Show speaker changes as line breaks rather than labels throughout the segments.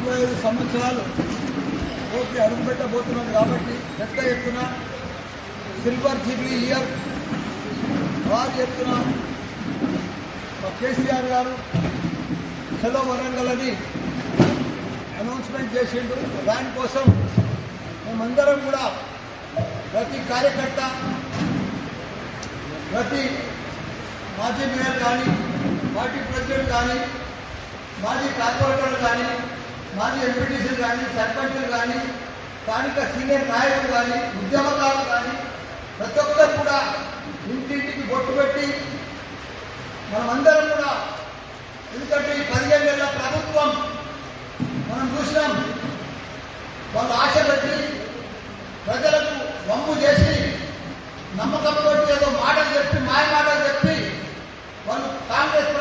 25 సంవత్సరాలు ఓకే అడుగుపెట్టబోతున్నాడు కాబట్టి పెద్ద ఎత్తున సిల్వర్ జూబ్లీ ఇయర్ వారి ఎత్తున కేసీఆర్ గారు చలో వరంగల్ అని అనౌన్స్మెంట్ చేసిండు. దానికోసం మేమందరం కూడా ప్రతి కార్యకర్త, ప్రతి మాజీ మేయర్ కానీ, పార్టీ ప్రెసిడెంట్ కానీ, మాజీ కార్పొరేటర్లు కానీ, మాజీ ఎంపీటీసీలు కానీ, సర్పంచులు కానీ, స్థానిక సీనియర్ నాయకులు కానీ, ఉద్యమకారులు కానీ ప్రతి ఒక్కరు కూడా ఇంటింటికి బొట్టు పెట్టి మనమందరం కూడా, ఎందుకంటే ఈ 15 ఏళ్ల ప్రభుత్వం మనం చూసినాం, వాళ్ళు ఆశ పెట్టి ప్రజలకు వమ్ము చేసి నమ్మకంతో ఏదో మాటలు చెప్పి మాయ మాటలు చెప్పి వాళ్ళు కాంగ్రెస్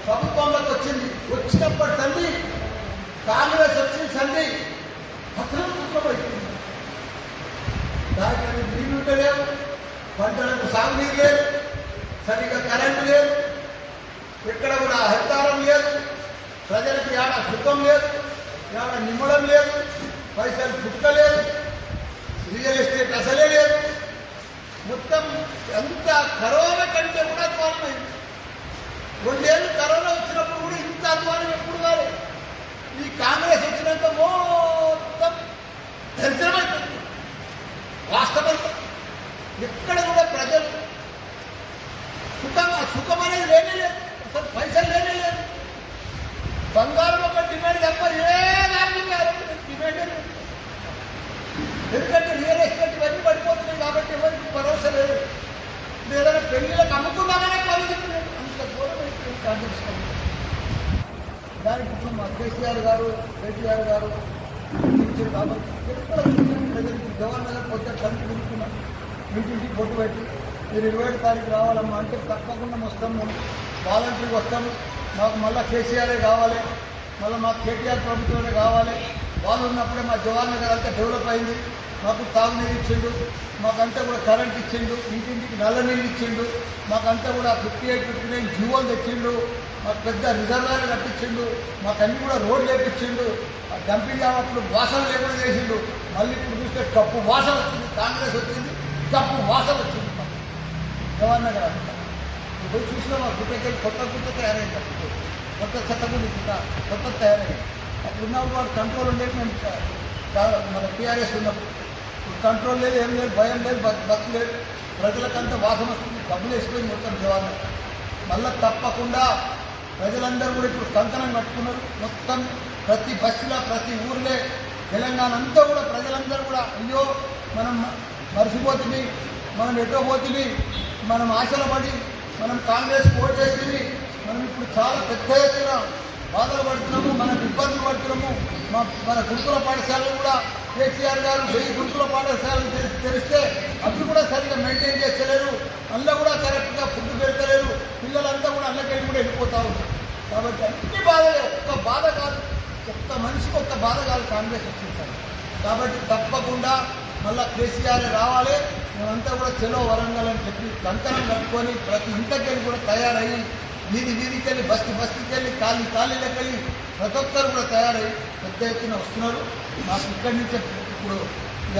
ప్రభుత్వంలోకి వచ్చినప్పటి సంది కాంగ్రెస్ వచ్చిన సంది పట్టణం దానికి నీళ్ళు లేవు, పంటలకు సాగునీరు లేదు, సరిగ్గా కరెంటు లేదు, ఎక్కడ కూడా హరితారం లేదు, ప్రజలకు ఏడ సుఖం లేదు, ఏడ నిమ్మడం లేదు, పైసలు పుట్టలేదు, రియల్ ఎస్టేట్ అసలే లేదు. మొత్తం ఎంత కరోనా కంటే కూడా అధ్వానమైంది. 2 ఏళ్ళు కరోనా వచ్చినప్పుడు కూడా ఇంత అధ్వానం ఎప్పుడు కాలేదు. ఈ కాంగ్రెస్ వచ్చినంత మొత్తం దరిద్రమైపోయింది. రాష్ట్రమంతా ఎక్కడ కూడా ప్రజలు సుఖం అనేది లేనే లేదు, అసలు పైసలు లేనే లేదు. బంగారం ఒక డిమాండ్ తప్ప ఏ దానికి డిమాండ్ లేదు. ఎందుకంటే రియల్ ఎస్టేట్ ఇవన్నీ పడిపోతున్నాయి కాబట్టి ఎవరికి భరోసా లేదు. ఏదైనా పెళ్లిళ్ళకి అమ్ముకున్నామనే పరిస్థితి అంత ఘోరం అయిపోయింది కాంగ్రెస్. దానికి ఇప్పుడు మా కేసీఆర్ గారు, కేటీఆర్ గారు ఇచ్చారు కాబట్టి ప్రజలకు జవహర్ నగర్ పొద్దున కలిసి తిరుగుతున్నాం. ఇంటింటికి బొట్టు పెట్టి మీరు 27 తారీఖు రావాలమ్మా అంటే తప్పకుండా వస్తాం, మేము వాలంటీర్కి వస్తాము. మాకు మళ్ళీ కేసీఆరే కావాలి, మళ్ళీ మాకు కేటీఆర్ ప్రభుత్వమే కావాలి. వాళ్ళు ఉన్నప్పుడే మా జవహర్ నగర్ అంతా డెవలప్ అయింది. మాకు తాగునీరు ఇచ్చిండు, మాకంతా కూడా కరెంట్ ఇచ్చిండు, ఇంటింటికి నల్ల నీళ్ళు ఇచ్చిండు, మాకంతా కూడా 58, 59 జీవోలు తెచ్చిండు, మాకు పెద్ద రిజర్వాయర్ కట్టించిండు, మాకన్నీ కూడా రోడ్లు వేపించిండు. ఆ డంపింగ్ అప్పుడు వాసన లేకుండా చేసిండు. మళ్ళీ ఇప్పుడు చూస్తే కప్పు వాసన వచ్చింది. కాంగ్రెస్ వచ్చింది, కప్పు వాసన వచ్చింది జవహర్ నగర్ అంతా. ఇప్పుడు చూసినా మా గుట్టకెళ్ళి కొత్త తయారైంది. అప్పుడు కొత్త చెత్తగుండి కొత్త తయారైంది. అప్పుడు ఉన్నప్పుడు వాడు కంట్రోల్ ఉండేది. మేము మన టీఆర్ఎస్ ఉన్నప్పుడు కంట్రోల్ లేదు, ఏం లేదు, భయం లేదు, బస్సు లేదు. ప్రజలకంతా వాసన వస్తుంది, డబ్బులు వేసిపోయింది మొత్తం జవహర్ నగర్. మళ్ళీ తప్పకుండా ప్రజలందరూ కూడా ఇప్పుడు కంకణం కట్టుకున్నారు. మొత్తం ప్రతి బస్సులో, ప్రతి ఊర్లే, తెలంగాణ అంతా కూడా ప్రజలందరూ కూడా అయ్యో మనం మరిచిపోతుంది, మనం ఎటో పోతుంది, మనం ఆశలు పడి మనం కాంగ్రెస్ ఓటు చేసింది, మనం ఇప్పుడు చాలా పెద్ద ఎత్తున బాధలు పడుతున్నాము, మనం ఇబ్బందులు పడుతున్నాము. మన గురుకుల పాఠశాలలు కూడా కేసీఆర్ గారు 1000 గురుకుల పాఠశాలలు తెరిస్తే అవి కూడా సరిగ్గా మెయింటైన్ చేస్తలేరు, అందులో కూడా కరెక్ట్గా ఫుడ్ పెడతలేరు. పిల్లలంతా కూడా అన్నకెళ్ళి కూడా వెళ్ళిపోతూ ఉంటారు. కాబట్టి అన్ని బాధలే, ఒక్క బాధ కాదు, ఒక్క మనిషికి ఒక్క బాధ కాదు కాంగ్రెస్ వచ్చింది. కాబట్టి తప్పకుండా మళ్ళీ కేసీఆర్ రావాలి. మేమంతా కూడా చలో వరంగల్ అని చెప్పి కంకణం కట్టుకొని ప్రతి ఇంటికెళ్ళి కూడా తయారయ్యి వీధికి వెళ్ళి బస్తీకి వెళ్ళి ఖాళీలకు వెళ్ళి ప్రతి ఒక్కరు కూడా తయారయ్యి పెద్ద ఎత్తున వస్తున్నారు. మాకు ఇక్కడి నుంచే ఇప్పుడు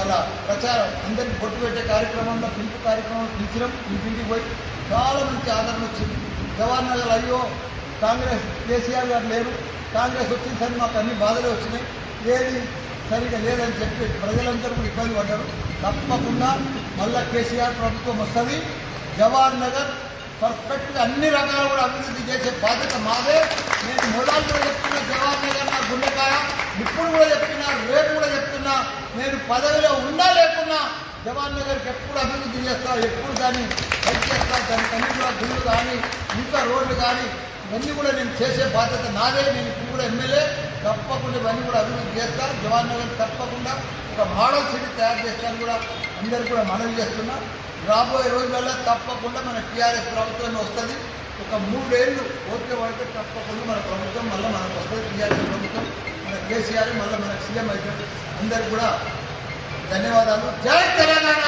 ఇలా ప్రచారం అందరికీ బొట్టు పెట్టే కార్యక్రమంలో పిలుపు కార్యక్రమం పిలిచినాం. ఇంటింటికి పోయి చాలా మంచి ఆదరణ వచ్చింది. జవహర్ నగర్ అయ్యో కాంగ్రెస్ కేసీఆర్ గారు లేరు, కాంగ్రెస్ వచ్చిన సరే మాకు అన్ని బాధలే వచ్చినాయి, ఏది సరిగా లేదని చెప్పి ప్రజలందరూ కూడా ఇబ్బంది పడ్డారు. తప్పకుండా మళ్ళా కేసీఆర్ ప్రభుత్వం వస్తుంది. జవహర్ నగర్ పర్ఫెక్ట్గా అన్ని రకాలు కూడా అభివృద్ధి చేసే బాధ్యత మాదే. నేను మొదలు కూడా చెప్తున్నా, జవహర్ నగర్ నా గుండెకాయ. ఇప్పుడు కూడా చెప్తున్నా, రేపు కూడా చెప్తున్నా, నేను పదవిలో ఉన్నా లేకున్నా జవహర్ నగర్కి ఎప్పుడు అభివృద్ధి చేస్తా, ఎప్పుడు దాన్ని హెల్ప్ చేస్తా. దానికి అన్ని కూడా గుళ్ళు కానీ ఇంకా రోడ్లు కానీ ఇవన్నీ కూడా నేను చేసే బాధ్యత నాదే. నేను ఇప్పుడు కూడా ఎమ్మెల్యే, తప్పకుండా ఇవన్నీ కూడా అభివృద్ధి చేస్తా. జవహర్ నగర్ తప్పకుండా ఒక మోడల్ సిటీ తయారు చేస్తాను కూడా అందరికీ కూడా మనవి చేస్తున్నా. రాబోయే రోజులలో తప్పకుండా మన టీఆర్ఎస్ ప్రభుత్వం వస్తుంది. ఒక 3 ఏళ్ళు ఓకే పడితే తప్పకుండా మన ప్రభుత్వం మళ్ళీ మనకు వస్తుంది. టీఆర్ఎస్ ప్రభుత్వం, మన కేసీఆర్ మళ్ళీ మనకు సీఎం అవుతుంది. అందరికీ కూడా ధన్యవాదాలు. జై తెలంగాణ.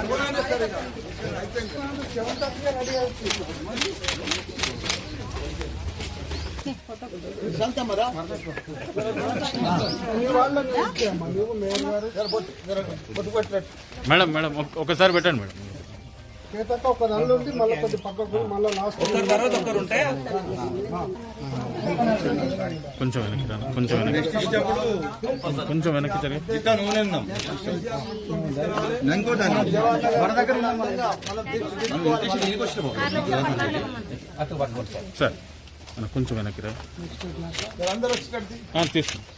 ఎవరైనా సరే అయిపోయింది. 7:30 రెడీ అవుతుంది. శాంతమ్మరా మీ వాళ్ళని నువ్వు మేయర్ గారు బొట్టు పెట్టినట్టు
మేడం మేడం ఒకసారి పెట్టండి మేడం.
చేతక ఒక నల్లు ఉంది, మళ్ళీ కొద్ది పక్కకు మళ్ళీ లాస్ట్
కొంచెం వెనక్కి రా, కొంచెం వెనక్కి, కొంచెం వెనక్కి జరిగి సార్ కొంచెం వెనక్కి రా.
అందరూ వచ్చి
తీసుకుంటాం.